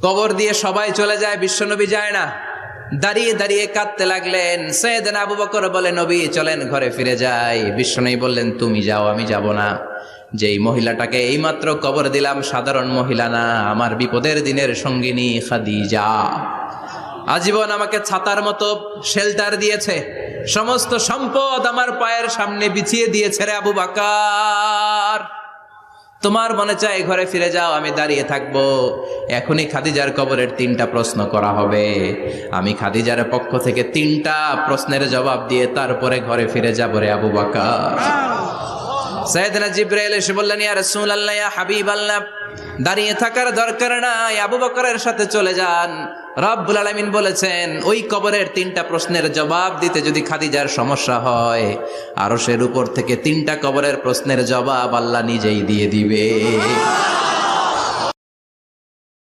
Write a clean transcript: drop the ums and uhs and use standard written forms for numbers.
কবর দিয়ে সবাই চলে যায়, বিশ্বনবী যায় না। দাঁড়িয়ে দাঁড়িয়ে কাঁদতে লাগলেন। সাইয়েদনা আবু বকর বলে, নবী চলেন ঘরে ফিরে যাই। বিশ্বনবী বললেন, তুমি যাও, আমি যাব না। যেই মহিলাটাকে এইমাত্র কবর দিলাম সাধারণ মহিলা না, আমার বিপদের দিনের সঙ্গিনী খাদিজা। আজীবন আমাকে ছাতার মতো শেল্টার দিয়েছে, সমস্ত সম্পদ আমার পায়ের সামনে বিছিয়ে দিয়েছে রে আবু বকর। তোমার মনে চায় ঘরে ফিরে যাও, আমি দাঁড়িয়ে থাকবো। এখনই খাদিজার কবরের 3টা প্রশ্ন করা হবে। আমি খাদিজার পক্ষ থেকে 3টা প্রশ্নের জবাব দিয়ে তারপরে ঘরে ফিরে যাব রে আবু বকর। সাইয়েদনা জিবরাইল এসে বললেন, ইয়া রাসূলুল্লাহ, ইয়া হাবিবাল্লাহ, দাঁড়িয়ে থাকার দরকার নাই, আবু বকরের সাথে চলে যান। রব্বুল আলামিন বলেছেন, ওই কবরের 3টা প্রশ্নের জবাব দিতে যদি খাদিজার সমস্যা হয়, আরশের উপর থেকে 3টা কবরের প্রশ্নের জবাব আল্লাহ নিজেই দিয়ে দিবে।